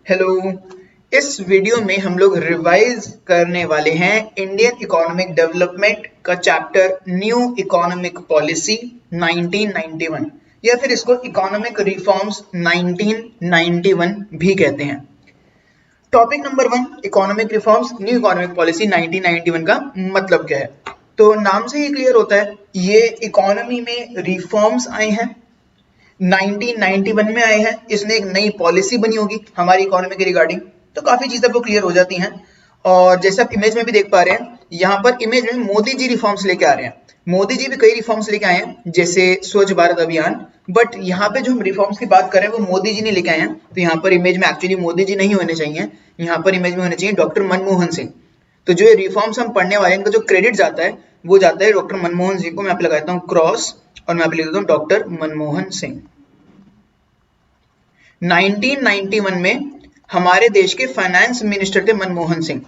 Hello. इस video में हम लोग रिवाइज करने वाले हैं इंडियन इकोनॉमिक डेवलपमेंट का चैप्टर न्यू इकोनॉमिक पॉलिसी 1991 या फिर इसको इकोनॉमिक रिफॉर्म्स 1991 भी कहते हैं। Topic number 1, economic reforms new economic policy 1991 का मतलब क्या है। तो नाम से ही क्लियर होता है, ये इकोनॉमी में रिफॉर्म्स आए हैं, 1991 में आए हैं। इसमें एक नई पॉलिसी बनी होगी हमारी इकोनॉमी के रिगार्डिंग, तो काफी चीजें आपको क्लियर हो जाती हैं। और जैसे आप इमेज में भी देख पा रहे हैं, यहाँ पर इमेज में मोदी जी रिफॉर्म्स लेके आ रहे हैं। मोदी जी भी कई रिफॉर्म्स लेके आए हैं, जैसे स्वच्छ भारत अभियान, बट यहाँ पे जो हम रिफॉर्म्स की बात कर रहे हैं वो मोदी जी नहीं लेके आए हैं। तो यहाँ पर इमेज में एक्चुअली मोदी जी नहीं होने चाहिए, यहाँ पर इमेज में होने चाहिए डॉक्टर मनमोहन सिंह। तो जो ये रिफॉर्म्स हम पढ़ने वाले हैं, इनका जो क्रेडिट जाता है वो जाता है डॉक्टर मनमोहन सिंह को। मैं यहाँ पे लगाता हूँ क्रॉस और मैं यहाँ पे लिख देता हूँ डॉक्टर मनमोहन सिंह। 1991 में हमारे देश के फाइनेंस मिनिस्टर थे मनमोहन सिंह,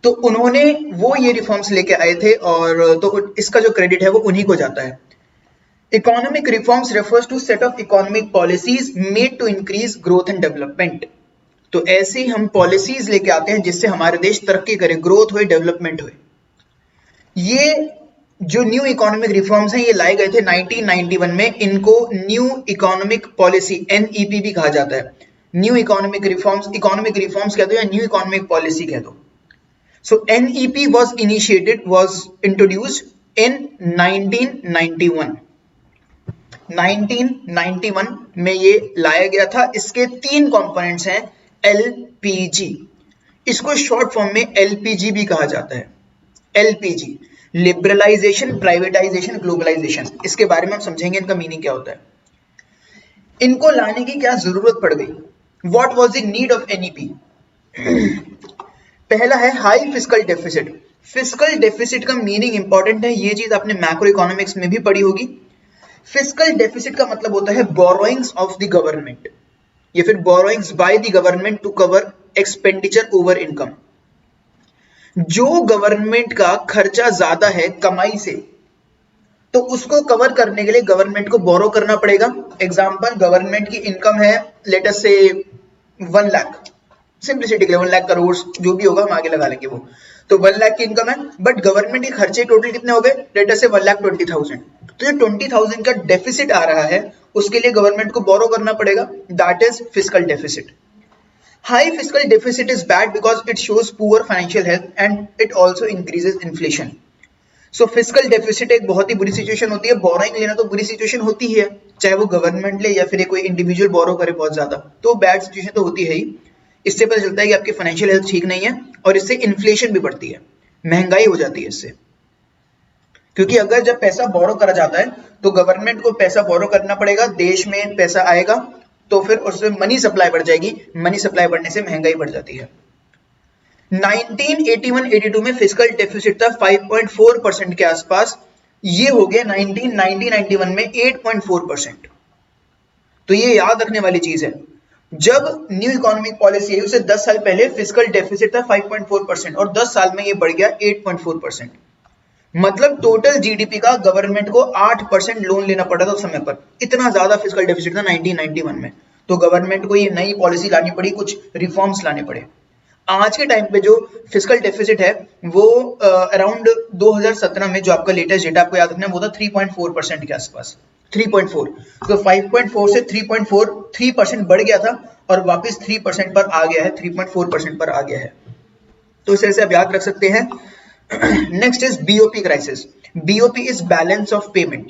तो उन्होंने वो ये रिफॉर्म्स लेके आए थे और तो इसका जो क्रेडिट है वो उन्हीं को जाता है। Economic reforms refers to set of economic policies made to increase growth and development. तो ऐसे ही हम पॉलिसीज लेके आते हैं जिससे हमारे देश तरक्की करे, ग्रोथ हुए, डेवलपमेंट हुए। ये जो न्यू इकोनॉमिक रिफॉर्म्स हैं ये लाए गए थे 1991 में। इनको न्यू इकोनॉमिक पॉलिसी NEP भी कहा जाता है। न्यू इकोनॉमिक रिफॉर्म्स कह दो या न्यू इकोनॉमिक पॉलिसी कह दो। सो NEP was introduced in 1991। 1991 में ये लाया गया था। इसके 3 कंपोनेंट्स हैं LPG, इसको शॉर्ट फॉर्म में LPG भी कहा जाता है। LPG, liberalisation, privatisation, globalisation. इसके बारे में हम समझेंगे इनका मीनिंग क्या होता है। इनको लाने की क्या जरूरत पड़ गई, what was the need of NEP। पहला है high fiscal deficit. Fiscal deficit का मीनिंग इंपॉर्टेंट है, ये चीज आपने मैक्रो इकोनॉमिक्स में भी पढ़ी होगी। फिस्कल डेफिसिट का मतलब होता है बोरोइंग्स ऑफ द गवर्नमेंट या फिर borrowings by the government to cover expenditure over income. जो गवर्नमेंट का खर्चा ज्यादा है कमाई से, तो उसको कवर करने के लिए गवर्नमेंट को बोरो करना पड़ेगा। एग्जांपल, गवर्नमेंट की इनकम है लेट अस से 1 लाख, सिंप्लिसिटी के लिए 1 लाख करोड़ जो भी होगा हम आगे लगा लेंगे वो। तो 1 लाख की इनकम है, बट गवर्नमेंट के खर्चे टोटल कितने हो गए, लेट अस से 1,20,000। तो जो 20,000 का डेफिसिट आ रहा है उसके लिए गवर्नमेंट को बोरो करना पड़ेगा, that is fiscal deficit. High fiscal deficit is bad because it shows poor financial health and it also increases inflation. So fiscal deficit एक बहुत ही बुरी सिचुएशन होती है। बोरोइंग लेना तो बुरी सिचुएशन होती ही है, चाहे वो गवर्नमेंट ले या फिर कोई इंडिविजुअल बोरो करे बहुत ज्यादा, तो बैड सिचुएशन तो होती है ही। इससे पता चलता है कि आपकी फाइनेंशियल हेल्थ ठीक नहीं है और इससे इन्फ्लेशन भी बढ़ती है, महंगाई हो जाती है इससे। क्योंकि अगर जब पैसा बोरो करा जाता है तो गवर्नमेंट को पैसा बोरो करना पड़ेगा, देश में पैसा आएगा तो फिर उससे मनी सप्लाई बढ़ जाएगी, मनी सप्लाई बढ़ने से महंगाई बढ़ जाती है। 1981-82 में फिस्कल डेफिसिट था 5.4% के आसपास, ये हो गया 1990-91 में 8.4%। तो ये याद रखने वाली चीज है, जब न्यू इकोनॉमिक पॉलिसी आई उससे 10 साल पहले फिस्कल डेफिसिट था 5.4% और 10 साल में ये बढ़ गया 8.4%। मतलब टोटल जीडीपी का गवर्नमेंट को 8% लोन लेना पड़ा था उस समय पर। इतना ज्यादा फिस्कल डेफिसिट था 1991 में। तो गवर्नमेंट को ये नई पॉलिसी लानी पड़ी, कुछ रिफॉर्म्स लाने पड़े। आज के टाइम पे जो फिस्कल डेफिसिट है वो अराउंड 2017 में जो आपका लेटेस्ट डेटा आपको याद रखना है वो था 3.4% के आसपास, 3.4। तो 5.4 से 3.4, 3% बढ़ गया था और वापस 3% पर आ गया है, 3.4% पर आ गया है। तो इस तरह से आप याद रख सकते हैं। Next is BOP crisis. BOP is balance of payment.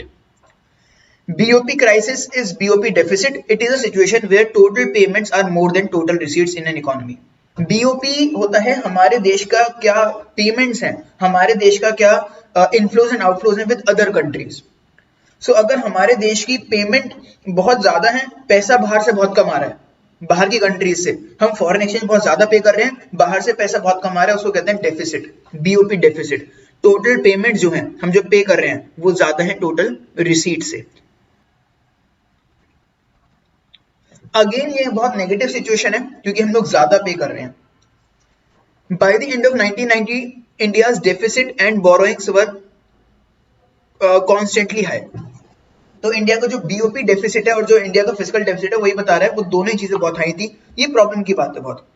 BOP crisis is BOP deficit. It is a situation where total payments are more than total receipts in an economy. BOP होता है हमारे देश का क्या पेमेंट्स हैं, हमारे देश का क्या इनफ्लोज एंड आउटफ्लोज हैं विद अदर कंट्रीज। सो अगर हमारे देश की पेमेंट बहुत ज्यादा है, पैसा बाहर से बहुत कम आ रहा है, बाहर की कंट्रीज से हम फॉरेन एक्सचेंज बहुत ज्यादा पे कर रहे हैं, बाहर से पैसा बहुत कम आ रहा है, उसको कहते हैं deficit, BOP deficit. Total payment जो है हम जो पे कर रहे हैं वो ज्यादा है टोटल रिसीट से। अगेन ये बहुत नेगेटिव सिचुएशन है क्योंकि हम लोग ज्यादा पे कर रहे हैं। By the end of 1990 India's deficit and borrowings were constantly high. तो इंडिया का जो बीओपी डेफिसिट है और जो इंडिया का फिजिकल डेफिसिट है वही बता रहा है, वो दोनों ही चीजें बहुत हाई थी। ये प्रॉब्लम की बात है बहुत।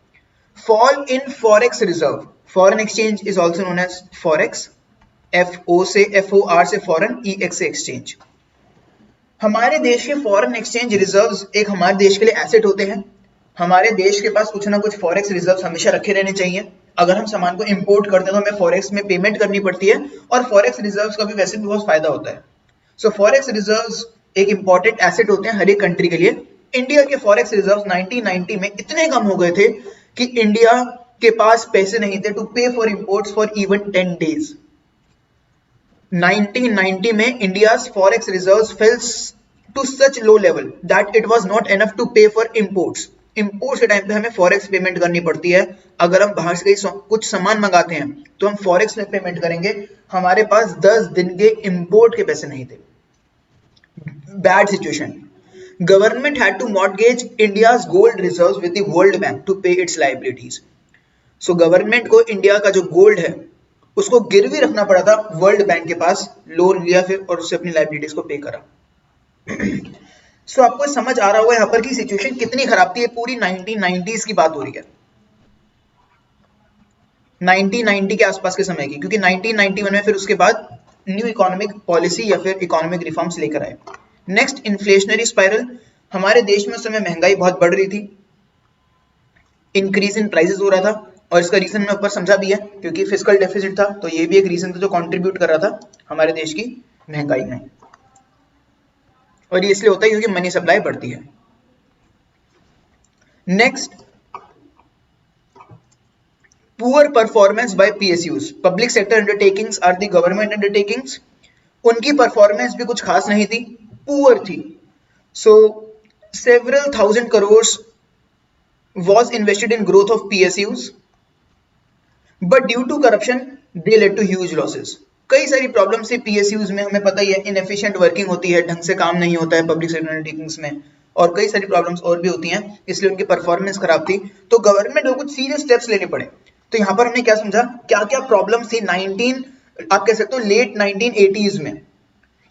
Fall in forex reserve, foreign exchange is also known as forex, FOR से फॉरेन, EX से एक्सचेंज। हमारे देश के फॉरेन एक्सचेंज रिजर्व्स एक हमारे देश के लिए एसेट होते हैं। हमारे देश के पास कुछ ना कुछ फॉरेक्स रिजर्व्स हमेशा रखे रहने चाहिए। अगर हम सामान को इंपोर्ट करते हैं तो हमें फॉरेक्स में पेमेंट करनी पड़ती है, और फॉरेक्स रिजर्व्स का भी वैसे भी बहुत फायदा होता है। सो फॉरेक्स रिजर्व्स एक इंपॉर्टेंट एसेट होते हैं हर एक कंट्री के लिए। इंडिया के फॉरेक्स रिजर्व्स 1990 में इतने कम हो गए थे कि इंडिया के पास पैसे नहीं थे टू पे for imports for even 10 days. 1990 में India's forex reserves fell to such low level that it was not enough to pay for imports. Imports के टाइम पे हमें फॉरेक्स पेमेंट करनी पड़ती है। अगर हम बाहर से कुछ सामान मंगाते हैं तो हम फॉरेक्स में पेमेंट करेंगे। हमारे पास 10 दिन के इंपोर्ट के पैसे नहीं थे। Bad situation. Government had to mortgage India's gold reserves with the World Bank to pay its liabilities. So government को इंडिया का जो गोल्ड है उसको गिरवी रखना पड़ा था वर्ल्ड बैंक के पास, लोन लिया फिर और उससे अपनी लायबिलिटीज को पे करा। सो आपको समझ आ रहा होगा यहाँ पर की सिचुएशन कितनी खराब थी। ये पूरी 1990s की बात हो रही है, 1990 के आसपास के समय की, क्योंकि 1991 में फिर उसके बाद न्यू इकोनॉमिक पॉलिसी या फिर इकोनॉमिक रिफॉर्म्स लेकर आए। Next, inflationary spiral. हमारे देश में उस समय महंगाई बहुत बढ़ रही थी, इंक्रीज इन प्राइसेस हो रहा था, और इसका रीजन मैं ऊपर समझा भी है क्योंकि फिजिकल डेफिसिट था, तो ये भी एक रीजन था जो कंट्रीब्यूट कर रहा था हमारे देश की महंगाई में। और ये इसलिए होता है क्योंकि मनी सप्लाई बढ़ती है। Next, poor performance by PSUs, public sector undertakings are the government undertakings. उनकी परफॉर्मेंस भी कुछ खास नहीं थी, पुअर थी। So several thousand crore was invested in growth of PSUs, but due to corruption they led to huge losses. कई सारी problem से PSUs में, हमें पता ही है, इनएफिशिएंट वर्किंग होती है, ढंग से काम नहीं होता है पब्लिक सेक्टर अंडरटेकिंग्स में, और कई सारी प्रॉब्लम्स और भी होती हैं, इसलिए उनकी परफॉर्मेंस खराब थी। तो गवर्नमेंट को कुछ सीरियस स्टेप्स लेने पड़े। तो यहाँ पर हमने क्या समझा, क्या क्या प्रॉब्लम थी आप कह सकते हो लेट 1980s में,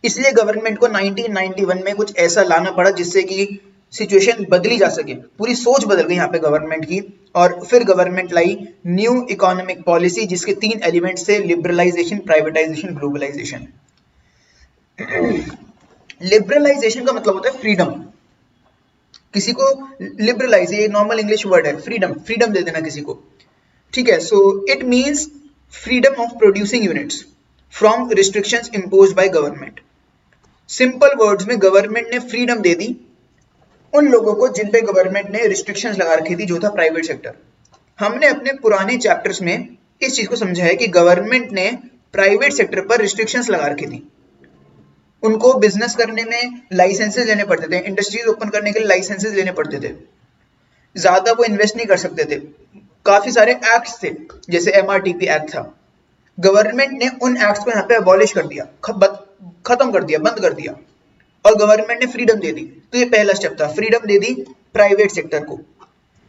इसलिए गवर्नमेंट को 1991 में कुछ ऐसा लाना पड़ा जिससे कि सिचुएशन बदली जा सके। पूरी सोच बदल गई यहाँ पे गवर्नमेंट की, और फिर गवर्नमेंट लाई न्यू इकोनॉमिक पॉलिसी जिसके 3 एलिमेंट्स थे, लिबरलाइजेशन, प्राइवेटाइजेशन, ग्लोबलाइजेशन। लिबरलाइजेशन का मतलब होता है फ्रीडम। किसी को लिबरलाइज, ये नॉर्मल इंग्लिश वर्ड है, फ्रीडम, फ्रीडम दे देना किसी को, ठीक है। So it means freedom of producing units from restrictions imposed by government. Simple words में गवर्नमेंट ने फ्रीडम दे दी उन लोगों को जिन पे गवर्नमेंट ने रिस्ट्रिक्शंस लगा रखी थी, जो था प्राइवेट सेक्टर। हमने अपने पुराने चैप्टर्स में इस चीज को समझा है कि गवर्नमेंट ने प्राइवेट सेक्टर पर रिस्ट्रिक्शंस लगा रखी थी। उनको बिजनेस करने में लाइसेंसेस लेने पड़ते थे, इंडस्ट्रीज ओपन करने के लिए लाइसेंसेस लेने पड़ते थे, ज्यादा वो इन्वेस्ट नहीं कर सकते थे, काफी सारे एक्ट्स थे, जैसे MRTP एक्ट था। गवर्नमेंट ने उन एक्ट्स को यहाँ पे अबॉलिश कर दिया, खत्म कर दिया, बंद कर दिया, और गवर्नमेंट ने फ्रीडम दे दी। तो ये पहला स्टेप था, फ्रीडम दे दी प्राइवेट सेक्टर को।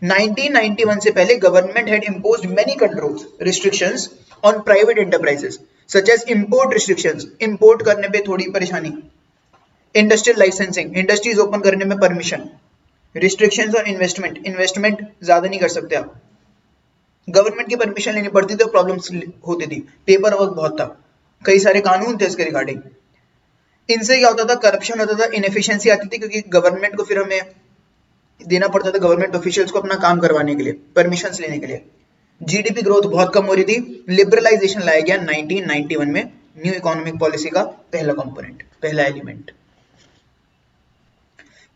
1991 से पहले government had imposed many controls, restrictions on private enterprises such as import restrictions, import करने पे थोड़ी परेशानी, इंडस्ट्रियल लाइसेंसिंग, इंडस्ट्रीज ओपन करने में permission, restrictions on investment, investment ज्यादा नहीं कर सकते आप, गवर्नमेंट की परमिशन लेनी पड़ती थी, प्रॉब्लम्स होती थी, पेपर वर्क बहुत था, कई सारे कानून थे इसके रिगार्डिंग। इनसे क्या होता था, करप्शन होता था, इनएफिशिएंसी आती थी, क्योंकि गवर्नमेंट को फिर हमें देना पड़ता था गवर्नमेंट ऑफिशियल्स को अपना काम करवाने के लिए, परमिशंस लेने के लिए। जीडीपी ग्रोथ बहुत कम हो रही थी। लिबरलाइजेशन लाया गया 1991 में, न्यू इकोनॉमिक पॉलिसी का पहला कंपोनेंट, पहला एलिमेंट।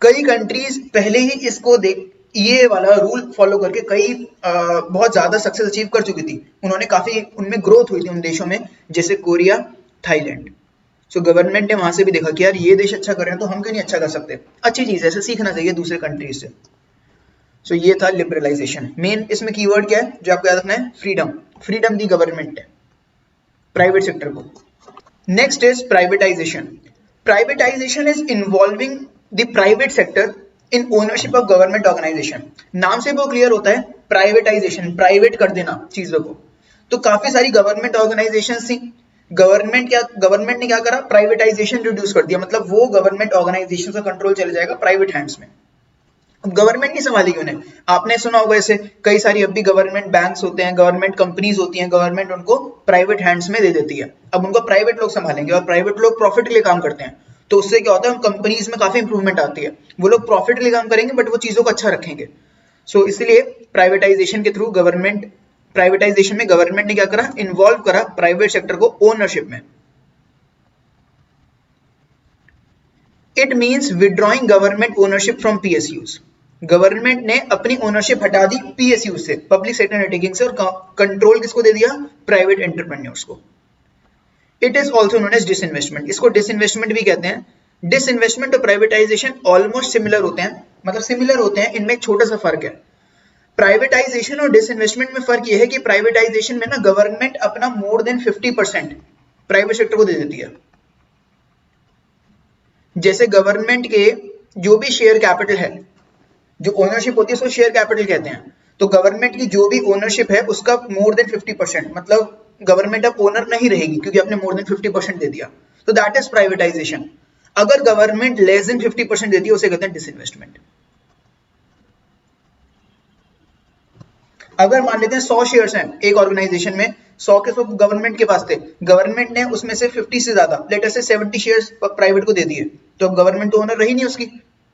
कई कंट्रीज पहले ही इसको ये वाला रूल फॉलो करके कई बहुत ज्यादा सक्सेस अचीव कर चुकी थी। उन्होंने काफी, उनमें ग्रोथ हुई थी उन देशों में, जैसे कोरिया, थाईलैंड। सो गवर्नमेंट ने वहां से भी देखा कि यार ये देश अच्छा कर रहे हैं तो हम क्यों नहीं अच्छा कर सकते, अच्छी चीज है, ऐसे सीखना चाहिए दूसरे कंट्रीज से। सो ये था लिबरलाइजेशन। मेन इसमें कीवर्ड क्या है जो आपको याद रखना है, फ्रीडम। फ्रीडम दी गवर्नमेंट है प्राइवेट सेक्टर को। Next is privatization. Privatization is involving the private sector in ownership of government organization. नाम से वो क्लियर होता है, प्राइवेटाइजेशन, प्राइवेट कर देना चीजों को। तो काफी सारी गवर्नमेंट ऑर्गेनाइजेशन थी गवर्नमेंट ने क्या करा, प्राइवेटाइजेशन रिड्यूस कर दिया, मतलब वो गवर्नमेंट ऑर्गेनाइजेशन का कंट्रोल चले जाएगा प्राइवेट हैंड्स में। अब गवर्नमेंट नहीं संभालेगी उन्हें। आपने सुना होगा ऐसे कई सारी अब भी गवर्नमेंट बैंक्स होते हैं, गवर्नमेंट कंपनीज होती हैं, गवर्नमेंट उनको प्राइवेट हैंड्स में दे देती है। अब उनको प्राइवेट लोग संभालेंगे और प्राइवेट लोग प्रॉफिट के लिए काम करते हैं, तो उससे क्या होता है, कंपनीज में काफी इंप्रूवमेंट आती है। वो लोग प्रॉफिट के लिए काम करेंगे बट वो चीजों को अच्छा रखेंगे। सो इसलिए प्राइवेटाइजेशन के थ्रू प्राइवेटाइजेशन में गवर्नमेंट ने क्या करा, इन्वॉल्व करा प्राइवेट सेक्टर को ओनरशिप में। It means withdrawing government ownership from PSUs. Government ने अपनी ओनरशिप हटा दी पीएसयू से, पब्लिक सेक्टर अंडरटेकिंग से, और कंट्रोल किसको दे दिया, प्राइवेट एंटरप्रेन्योर्स को। It is also known as disinvestment, इसको डिसइन्वेस्टमेंट भी कहते हैं। डिसइन्वेस्टमेंट और प्राइवेटाइजेशन ऑलमोस्ट सिमिलर होते हैं, मतलब सिमिलर होते हैं, इनमें एक छोटा सा फर्क है। प्राइवेटाइजेशन और डिसइन्वेस्टमेंट में फर्क यह है कि प्राइवेटाइजेशन में ना गवर्नमेंट अपना मोर देन 50% प्राइवेट सेक्टर को दे देती है। जैसे गवर्नमेंट के जो भी शेयर कैपिटल है, जो ओनरशिप होती है उसको शेयर कैपिटल कहते हैं, तो गवर्नमेंट की जो भी ओनरशिप है उसका मोर देन 50%, मतलब गवर्नमेंट अब ओनर नहीं रहेगी क्योंकि आपने मोर देन 50% दे दिया, तो दैट इज प्राइवेटाइजेशन। अगर गवर्नमेंट लेस देन 50% देती है उसे कहते हैं डिसइन्वेस्टमेंट। अगर मान लेते हैं 100 शेयर्स हैं एक ऑर्गेनाइजेशन में, 100 के 100 गवर्नमेंट के पास थे, गवर्नमेंट ने उसमें से 50 से ज्यादा, लेटर से 70 शेयर्स प्राइवेट को दे दिए, तो अब गवर्नमेंट तो ओनर रही नहीं, उसकी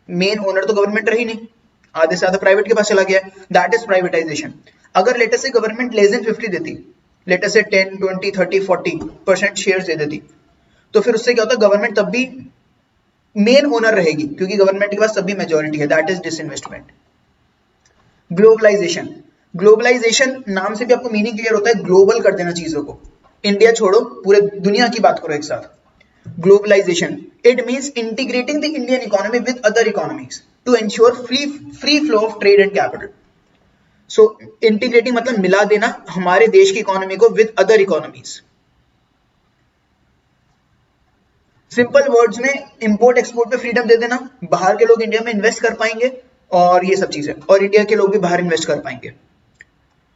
मेन ओनर तो गवर्नमेंट रही नहीं, आधे से ज्यादा प्राइवेट के पास चला गया, दैट इज प्राइवेटाइजेशन। अगर लेटर से गवर्नमेंट लेस देन 50 देती, लेटर से 10, 20, 30, 40% शेयर्स दे देती, तो फिर उससे क्या होता है, गवर्नमेंट तब भी मेन ओनर रहेगी क्योंकि गवर्नमेंट के पास तब भी मेजॉरिटी है, that is disinvestment. Globalization, globalization नाम से भी आपको मीनिंग क्लियर होता है, ग्लोबल कर देना चीजों को, इंडिया छोड़ो पूरे दुनिया की बात करो एक साथ। Globalization it means integrating the Indian economy with other economies to ensure free flow of trade and capital. So integrating मतलब मिला देना हमारे देश की इकोनॉमी को with other economies. Simple words में इंपोर्ट एक्सपोर्ट पे फ्रीडम दे देना, बाहर के लोग इंडिया में इन्वेस्ट कर पाएंगे और ये सब चीजें, और इंडिया के लोग भी बाहर इन्वेस्ट कर पाएंगे।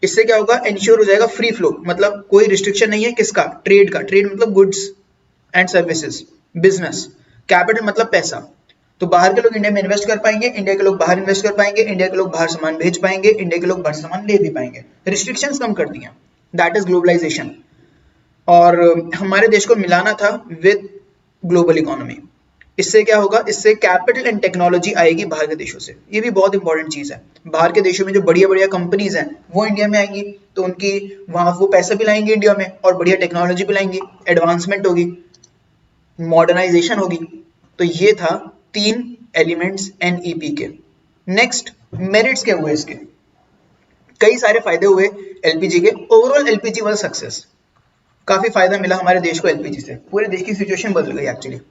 इससे क्या होगा, इंश्योर हो जाएगा फ्री फ्लो, मतलब कोई रिस्ट्रिक्शन नहीं है किसका, ट्रेड का, ट्रेड मतलब goods and services, business, capital मतलब पैसा, तो बाहर के लोग इंडिया में इन्वेस्ट कर पाएंगे, इंडिया के लोग बाहर इन्वेस्ट कर पाएंगे, इंडिया के लोग बाहर सामान भेज पाएंगे, इंडिया के लोग बाहर सामान ले भी पाएंगे, रिस्ट्रिक्शंस कम कर दी हैं, दैट इज ग्लोबलाइजेशन। और हमारे देश को मिलाना था विद ग्लोबल इकोनॉमी। इससे क्या होगा, इससे कैपिटल एंड टेक्नोलॉजी आएगी बाहर के देशों से, ये भी बहुत इंपॉर्टेंट चीज है। बाहर के देशों में जो बढ़िया बढ़िया कंपनीज हैं वो इंडिया में आएंगी, तो उनकी वहां वो पैसा भी लाएंगे इंडिया में और बढ़िया टेक्नोलॉजी भी लाएंगी, एडवांसमेंट होगी, मॉडर्नाइजेशन होगी। तो ये था 3 एलिमेंट्स एनईपी के। नेक्स्ट मेरिट्स क्या हुए इसके, कई सारे फायदे हुए एलपीजी के। ओवरऑल एलपीजी वाज सक्सेस, काफी फायदा मिला हमारे देश को एलपीजी से, पूरे देश की सिचुएशन बदल गई एक्चुअली।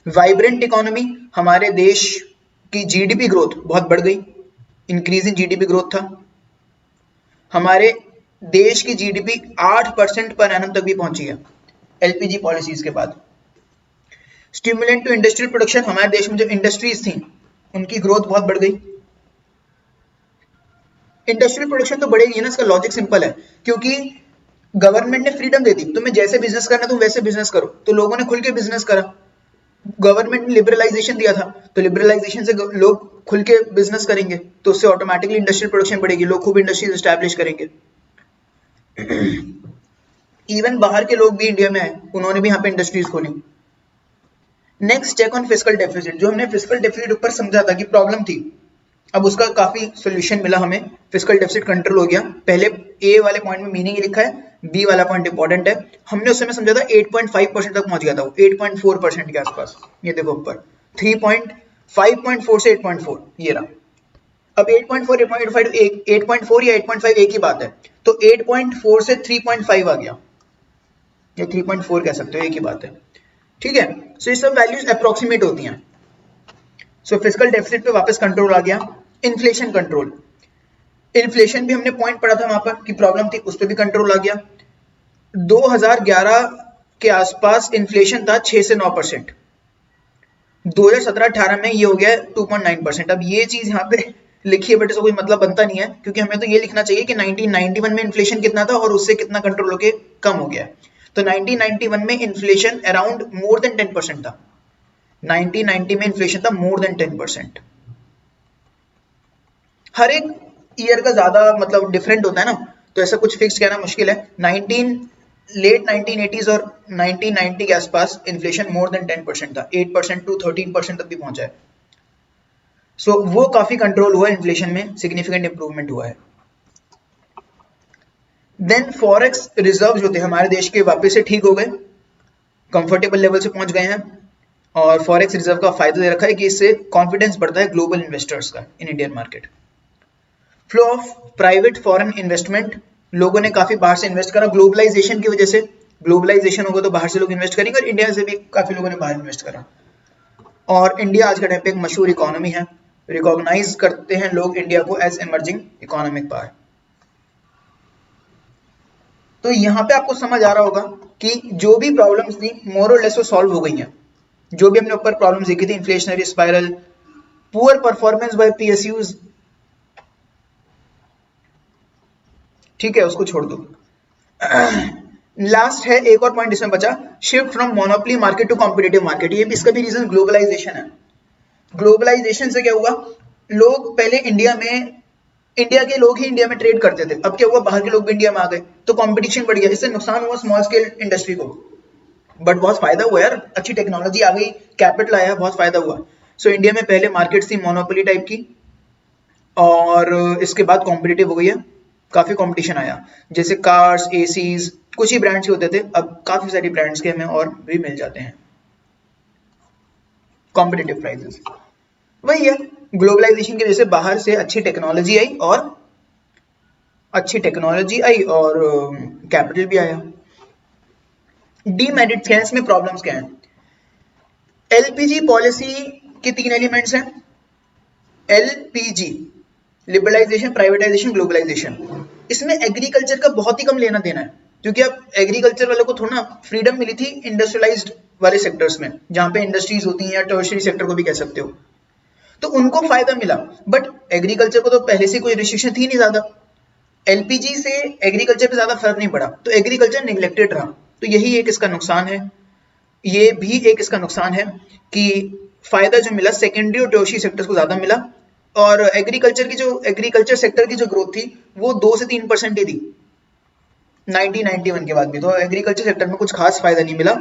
वाइब्रेंट इकोनॉमी, हमारे देश की जीडीपी ग्रोथ बहुत बढ़ गई, इंक्रीजिंग जीडीपी ग्रोथ था। हमारे देश की जीडीपी 8% पर एनम तक भी पहुंची है एलपीजी पॉलिसीज के बाद। स्टिमुलेंट टू इंडस्ट्रियल प्रोडक्शन, हमारे देश में जो इंडस्ट्रीज थी उनकी ग्रोथ बहुत बढ़ गई। इंडस्ट्रियल प्रोडक्शन तो बढ़ेगी ना, इसका लॉजिक सिंपल है, क्योंकि गवर्नमेंट ने फ्रीडम दे दी, तुम्हें जैसे बिजनेस करना तुम वैसे बिजनेस करो, तो लोगों ने खुल के बिजनेस करा। गवर्नमेंट ने लिबरलाइजेशन दिया था, तो लिबरलाइजेशन से लोग खुल के बिजनेस करेंगे, तो उससे ऑटोमेटिकली इंडस्ट्रियल प्रोडक्शन बढ़ेगी, लोग खूब इंडस्ट्रीज एस्टैब्लिश करेंगे। इवन बाहर के लोग भी इंडिया में आए, उन्होंने भी यहाँ पे इंडस्ट्रीज खोली। Next check on fiscal deficit, जो हमने फिस्कल डेफिसिट ऊपर समझा था कि प्रॉब्लम थी, अब उसका काफी सोल्यूशन मिला हमें, फिस्कल डेफिसिट कंट्रोल हो गया। पहले ए वाले पॉइंट में मीनिंग लिखा है, बी वाला पॉइंट इंपॉर्टेंट है। हमने उस समय समझा था 8.5% तक पहुंच गया था वो, 8.4% के आसपास, ये देखो ऊपर 5.4 से 8.4 ये रहा। अब 8.4 8.4 या 8.5 एक ही बात है, तो 8.4 से 3.5 आ गया, या 3.4 कह सकते हो, एक ही बात है, ठीक है। सो ये सब वैल्यूज अप्रोक्सीमेट होती हैं। सो फिस्कल डेफिसिट पे वापस कंट्रोल आ गया। इन्फ्लेशन कंट्रोल, इन्फ्लेशन भी हमने पॉइंट पढ़ा था वहां पर कि प्रॉब्लम थी, उस पर भी कंट्रोल आ गया। 2011 के आसपास इन्फ्लेशन था 6 से 9%, 2017-18 में ये हो गया 2.9%। अब ये चीज यहाँ पे लिखी है बट इसका कोई मतलब बनता नहीं है, क्योंकि हमें तो ये लिखना चाहिए कि 1991 में इन्फ्लेशन कितना था और उससे कितना कंट्रोल होके कम हो गया है। तो 1991 में इन्फ्लेशन अराउंड मोर देन 10% था। 1990 में इन्फ्लेशन था मोर देन 10%। हर एक ईयर का ज्यादा मतलब डिफरेंट होता है ना, तो ऐसा कुछ फिक्स कहना मुश्किल है। लेट 1980s और 1990 के आसपास इन्फ्लेशन मोर देन 10% था, 8% टू 13% तक भी पहुंचा है। सो वो काफी कंट्रोल हुआ, इन्फ्लेशन में सिग्निफिकेंट इंप्रूवमेंट हुआ है। देन फॉरेक्स रिजर्व जो थे हमारे देश के वापस से ठीक हो गए, कंफर्टेबल लेवल से पहुंच गए हैं, और फॉरेक्स रिजर्व का फायदा दे रखा है कि इससे कॉन्फिडेंस बढ़ता है ग्लोबल इन्वेस्टर्स का in Indian market. Flow of private foreign investment, लोगों ने काफी बाहर से इन्वेस्ट करा ग्लोबलाइजेशन की वजह से। ग्लोबलाइजेशन होगा तो बाहर से लोग इन्वेस्ट करेंगे, और इंडिया से भी काफी लोगों ने बाहर इन्वेस्ट करा। और इंडिया आज के टाइम पे एक मशहूर इकोनॉमी है, रिकॉग्नाइज करते हैं लोग इंडिया को एज इमर्जिंग इकोनॉमिक पावर। तो यहाँ पे आपको समझ आ रहा होगा कि जो भी प्रॉब्लम्स थी मोर और लेस वो सॉल्व हो गई हैं। जो भी हमने ऊपर प्रॉब्लम्स देखी थी, inflationary spiral, poor performance bye PSUs, ठीक है उसको छोड़ दो। लास्ट है एक और पॉइंट इसमें बचा, shift from monopoly market to competitive market. ये इसका भी रीजन ग्लोबलाइजेशन है। ग्लोबलाइजेशन से क्या हुआ, लोग पहले इंडिया के लोग ही इंडिया में ट्रेड करते थे, अब क्या हुआ बाहर के लोग भी इंडिया में आ गए, तो कंपटीशन बढ़ गया। इससे नुकसान हुआ स्मॉल स्केल इंडस्ट्री को, बट बहुत फायदा हुआ यार, अच्छी टेक्नोलॉजी आ गई, कैपिटल आया, बहुत फायदा हुआ। सो इंडिया में पहले मार्केट थी मोनोपोली टाइप की, और इसके बाद कॉम्पिटिटिव हो गई है, काफी कंपटीशन आया। जैसे कार्स, एसीज कुछ ही ब्रांड्स के होते थे, अब काफी सारी ब्रांड्स के हमें और भी मिल जाते हैं, कॉम्पिटिटिव प्राइसेस। वही है, ग्लोबलाइजेशन की वजह से बाहर से अच्छी टेक्नोलॉजी आई और कैपिटल भी आया। डीमेरिट्स क्या है इसमें, प्रॉब्लम्स क्या है। एलपीजी पॉलिसी के 3 एलिमेंट्स हैं, एलपीजी, लिबरलाइजेशन, प्राइवेटाइजेशन, ग्लोबलाइजेशन। इसमें एग्रीकल्चर का बहुत ही कम लेना देना है, क्योंकि अब एग्रीकल्चर वालों को थोड़ा ना फ्रीडम मिली थी इंडस्ट्रियलाइज्ड वाले सेक्टर्स में, जहां पे इंडस्ट्रीज होती हैं या टर्शियरी सेक्टर को भी कह सकते हो, तो उनको फायदा मिला। बट एग्रीकल्चर को तो पहले से कोई रिस्ट्रिक्शन थी नहीं ज्यादा, एलपीजी से एग्रीकल्चर पे ज्यादा फर्क नहीं पड़ा, तो एग्रीकल्चर निगलेक्टेड रहा। तो यही एक इसका नुकसान है। ये भी एक इसका नुकसान है कि फायदा जो मिला सेकेंडरी और टर्शियरी सेक्टर्स को ज्यादा मिला, और एग्रीकल्चर सेक्टर की जो ग्रोथ थी वो 2 से 3% ही थी 1991 के बाद भी, तो एग्रीकल्चर सेक्टर में कुछ खास फायदा नहीं मिला।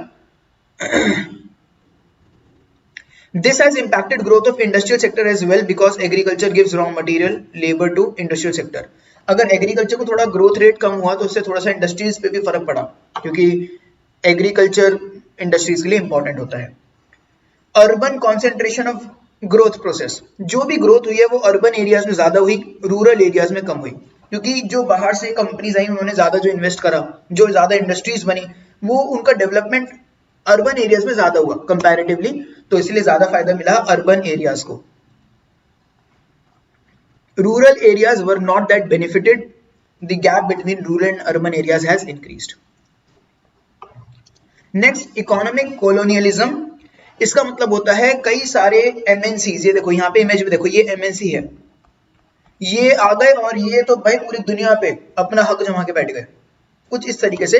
This has impacted growth of industrial sector as well because agriculture gives raw material labor to industrial sector. अगर एग्रीकल्चर को थोड़ा ग्रोथ रेट कम हुआ तो उससे थोड़ा सा इंडस्ट्रीज पे भी फर्क पड़ा, क्योंकि एग्रीकल्चर इंडस्ट्रीज के लिए इंपॉर्टेंट होता है। Urban concentration of growth process, जो भी ग्रोथ हुई है वो अर्बन एरियाज में ज्यादा हुई, रूरल एरियाज में कम हुई, क्योंकि जो बाहर से कंपनीज आई उन्होंने ज्यादा जो इन्वेस्ट करा, जो ज्यादा इंडस्ट्रीज बनी, वो उनका डेवलपमेंट अर्बन एरियाज में ज्यादा हुआ कंपैरेटिवली, तो इसलिए ज्यादा फायदा मिला अर्बन एरियाज को। Rural areas were not that benefited, the gap between rural and urban areas has increased. Next, economic colonialism. इसका मतलब होता है कई सारे एमएनसीज, ये देखो यहाँ पे इमेज में देखो, ये एमएनसी है, ये आ गए और ये तो भाई पूरी दुनिया पे अपना हक जमा के बैठ गए, कुछ इस तरीके से।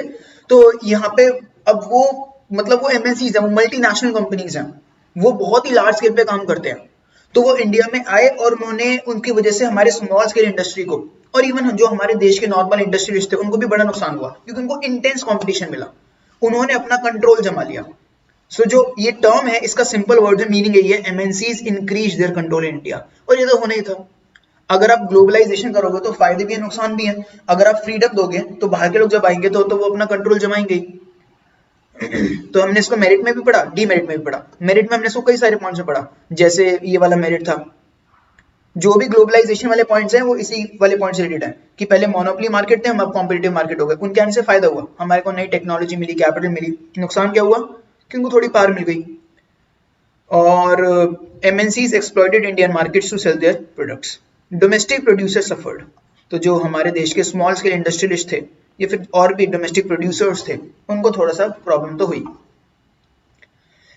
तो यहाँ पे अब वो मतलब वो एमएनसीज है, वो मल्टीनेशनल कंपनीज हैं, वो बहुत ही लार्ज स्केल पे काम करते हैं, तो वो इंडिया में आए और उन्होंने उनकी वजह से हमारे स्मॉल स्केल इंडस्ट्री को और इवन जो हमारे देश के नॉर्मल इंडस्ट्रियलिस्ट थे उनको भी बड़ा नुकसान हुआ, क्योंकि उनको इंटेंस कंपटीशन मिला, उन्होंने अपना कंट्रोल जमा लिया। सो जो ये टर्म है इसका सिंपल वर्ड में मीनिंग यही है, MNCs increase their control in India, और ये तो होना ही था। अगर आप ग्लोबलाइजेशन करोगे तो फायदे भी है नुकसान भी है, अगर आप फ्रीडम दोगे तो बाहर के लोग जब आएंगे तो वो अपना कंट्रोल जमाएंगे। तो हमने इसको मेरिट में भी पढ़ा, डीमेरिट में भी पढ़ा। मेरिट में हमने इसको कई सारे पॉइंट्स में पढ़ा, जैसे ये वाला मेरिट था, जो भी ग्लोबलाइजेशन वाले पॉइंट्स हैं वो इसी वाले पॉइंट से रिलेटेड है कि पहले मोनोपोली मार्केट थे, हम अब कॉम्पिटिटिव मार्केट हो गए। उनके आने से फायदा हुआ, हमारे को नई टेक्नोलॉजी मिली, कैपिटल मिली। नुकसान क्या हुआ कि उनको थोड़ी पावर मिल गई, और MNCs exploited Indian markets to sell their products. Domestic producer suffered, तो जो हमारे देश के स्मॉल स्केल इंडस्ट्रियलिस्ट थे या फिर और भी डोमेस्टिक प्रोड्यूसर्स थे, उनको थोड़ा सा प्रॉब्लम तो हुई।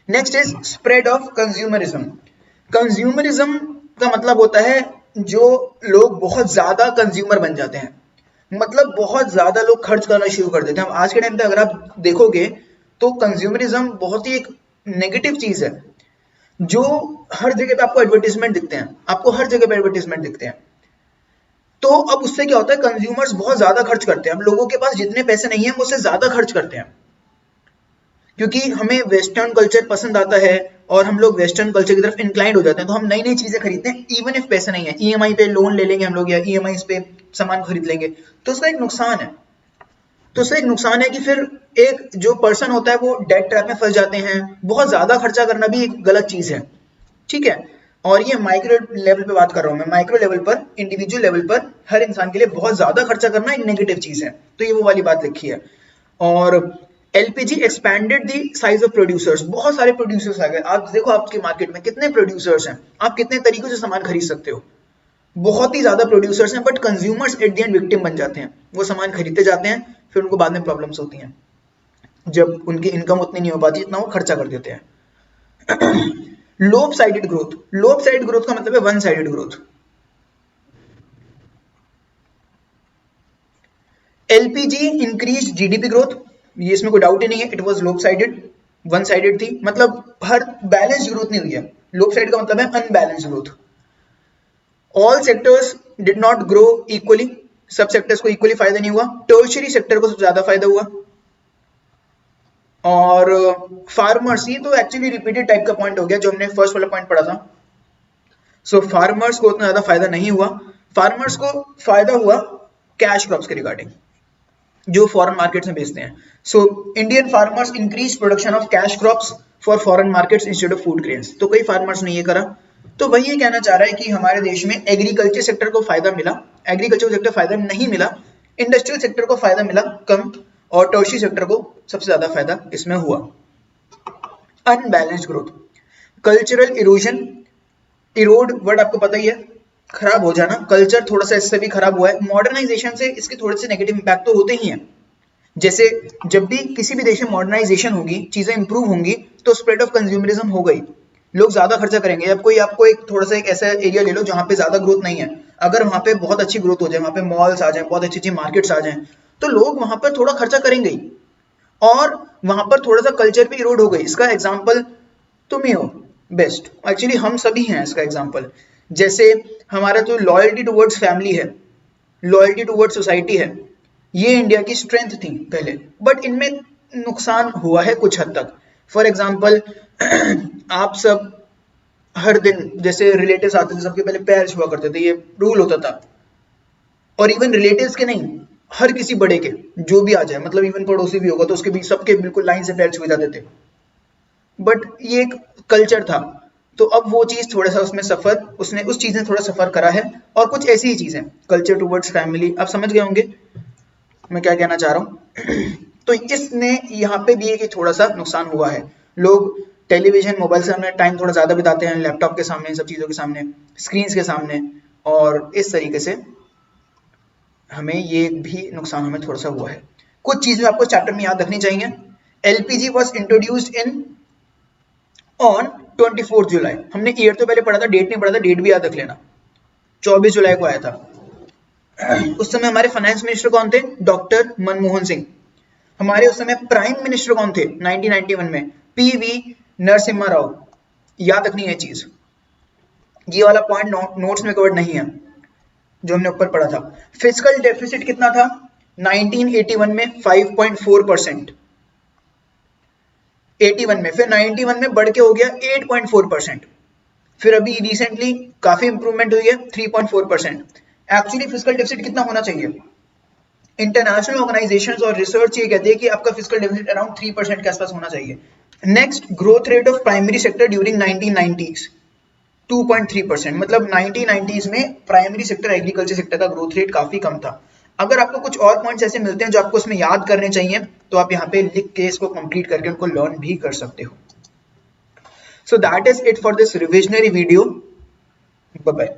Next is spread of consumerism. Consumerism का मतलब होता है जो लोग बहुत ज्यादा कंज्यूमर बन जाते हैं, मतलब बहुत ज्यादा लोग खर्च करना शुरू कर देते हैं। आज के टाइम पे अगर आप देखोगे तो कंज्यूमरिज्म बहुत ही एक नेगेटिव चीज है, जो हर जगह पे आपको एडवर्टीजमेंट दिखते हैं, आपको हर जगह पे एडवर्टीजमेंट दिखते हैं। तो अब उससे क्या होता है, कंज्यूमर्स बहुत ज्यादा खर्च करते हैं। अब लोगों के पास जितने पैसे नहीं है वो उससे ज्यादा खर्च करते हैं, क्योंकि हमें वेस्टर्न कल्चर पसंद आता है और हम लोग वेस्टर्न कल्चर की तरफ इंक्लाइंड हो जाते हैं, तो हम नई नई चीजें खरीदते हैं इवन इफ पैसे नहीं है। ईएमआई पे लोन ले लेंगे हम लोग, या ईएमआई पे सामान खरीद लेंगे, तो उसका एक नुकसान है। तो उससे एक नुकसान है कि फिर एक जो पर्सन होता है वो डेट ट्रैप में फंस जाते हैं। बहुत ज्यादा खर्चा करना भी एक गलत चीज है, ठीक है। और ये माइक्रो लेवल पे बात कर रहा हूं मैं, माइक्रो लेवल पर, इंडिविजुअल लेवल पर हर इंसान के लिए बहुत ज्यादा खर्चा करना एक नेगेटिव चीज है। तो ये वो वाली बात लिखी है। और LPG expanded the size of producers, बहुत सारे प्रोड्यूसर्स आ गए। आप देखो आपके मार्केट में कितने प्रोड्यूसर्स हैं, आप कितने तरीकों से सामान खरीद सकते हो, बहुत ही ज्यादा प्रोड्यूसर्स हैं, but consumers at the end victim बन जाते हैं। वो सामान खरीदते जाते हैं, फिर उनको बाद में प्रॉब्लम्स होती हैं जब उनकी इनकम उतनी नहीं हो पाती जितना वो खर्चा कर देते हैं। लोप साइडेड ग्रोथ, लोप साइडेड ग्रोथ का मतलब है one sided growth. LPG increase GDP growth, ये इसमें कोई डाउट ही नहीं है, इट वाज लोप साइडेड, वन साइडेड थी, मतलब हर बैलेंस ग्रोथ नहीं हुई है। लोप साइड का मतलब है unbalance growth. All sectors did not grow equally, सब सेक्टर्स को इक्वली फायदा नहीं हुआ। टर्शियरी सेक्टर को सबसे ज्यादा फायदा हुआ। और फार्मर्स, ये तो एक्चुअली रिपीटेड टाइप का पॉइंट हो गया जो हमने फर्स्ट वाला पॉइंट पढ़ा था। सो फार्मर्स को उतना ज्यादा फायदा नहीं हुआ। फार्मर्स को फायदा हुआ कैश क्रॉप्स के रिगार्डिंग, जो फॉरेन मार्केट्स में बेचते हैं। So Indian farmers increase production of cash crops for foreign markets instead of food grains. तो कई फार्मर्स ने ये करा। तो वही ये कहना चाह रहा है कि हमारे देश में एग्रीकल्चर सेक्टर को फायदा मिला, एग्रीकल्चर सेक्टर फायदा नहीं मिला, इंडस्ट्रियल सेक्टर को फायदा मिला कम, और टर्शियरी सेक्टर को सबसे ज्यादा फायदा इसमें हुआ। Unbalanced growth, cultural erosion, Erode word आपको पता ही है, खराब हो जाना। कल्चर थोड़ा सा इससे भी खराब हुआ है। मॉडर्नाइजेशन से इसके थोड़े से नेगेटिव इंपैक्ट तो होते ही हैं। जैसे जब भी किसी भी देश में मॉडर्नाइजेशन होगी, चीजें इंप्रूव होंगी, तो स्प्रेड ऑफ कंज्यूमरिज्म हो गई, लोग ज्यादा खर्चा करेंगे। अब कोई आपको एक थोड़ा सा एक ऐसा एरिया ले लो जहां पे ज्यादा ग्रोथ नहीं है, अगर वहां पे बहुत अच्छी ग्रोथ हो जाए, वहां पे मॉल्स आ जाए, बहुत अच्छी अच्छी मार्केट्स आ जाएं, तो लोग वहां पर थोड़ा खर्चा करेंगे ही, और वहां पर थोड़ा सा कल्चर भी इरोड हो गई। इसका एग्जांपल तुम ही हो बेस्ट, एक्चुअली हम सभी हैं इसका एग्जांपल। जैसे हमारा जो लॉयल्टी टुवर्ड्स फैमिली है, लॉयल्टी टुवर्ड्स सोसाइटी है, ये इंडिया की स्ट्रेंथ थी पहले, बट इनमें नुकसान हुआ है कुछ हद तक। फॉर एग्जाम्पल, आप सब हर दिन जैसे रिलेटिव्स आते थे, सबके पहले पैर छुआ करते थे, ये रूल होता था। और इवन रिलेटिव्स के नहीं, हर किसी बड़े के जो भी आ जाए, मतलब इवन पड़ोसी भी होगा तो उसके भी सबके बिल्कुल लाइन से पैर छुए जाते थे। बट ये एक कल्चर था, तो अब वो चीज थोड़ा सा उसमें सफर, उसने उस चीज ने थोड़ा सफर करा है। और कुछ ऐसी ही चीजें, कल्चर टुवर्ड्स फैमिली, आप समझ गए होंगे मैं क्या कहना चाह रहा हूँ। तो इसने यहाँ पे भी एक थोड़ा सा नुकसान हुआ है। लोग टेलीविजन, मोबाइल से सामने टाइम थोड़ा ज्यादा बिताते हैं, लैपटॉप के सामने, सब चीजों के सामने, स्क्रीन के सामने, और इस तरीके से हमें ये भी नुकसान हमें थोड़ा सा हुआ है। कुछ चीजें आपको चैप्टर में याद रखनी चाहिए। LPG was introduced in on 24 जुलाई। हमने ईयर तो पहले पढ़ा था, डेट नहीं पढ़ा था, डेट भी याद रख लेना। 24 जुलाई को आया था। उस समय हमारे फाइनेंस मिनिस्टर कौन थे? डॉक्टर मनमोहन सिंह। हमारे उस समय प्राइम मिनिस्टर कौन थे 1991 में? पीवी नरसिम्हा राव। याद रखनी है चीज, ये वाला पॉइंट नोट्स में कवर्ड नहीं है जो हमने ऊपर पढ़ा था। फिस्कल डेफिसिट कितना था 1981 में? 5.4%। 81 में, फिर 91 में बढ़ के हो गया 8.4%, फिर अभी रिसेंटली काफी इंप्रूवमेंट हुई है 3.4%। एक्चुअली फिस्कल डेफिसिट कितना होना चाहिए? इंटरनेशनल ऑर्गेनाइजेशंस और रिसर्च ये कहते हैं कि आपका फिस्कल डेफिसिट अराउंड 3% के आसपास होना चाहिए। Next, growth rate of primary sector during 1990s 2.3%। मतलब 1990s में प्राइमरी सेक्टर, एग्रीकल्चर सेक्टर का ग्रोथ रेट काफी कम था। अगर आपको कुछ और पॉइंट्स ऐसे मिलते हैं जो आपको इसमें याद करने चाहिए, तो आप यहाँ पे लिख के इसको कंप्लीट करके उनको लर्न भी कर सकते हो। So that is it for this revisionary video. Bye bye.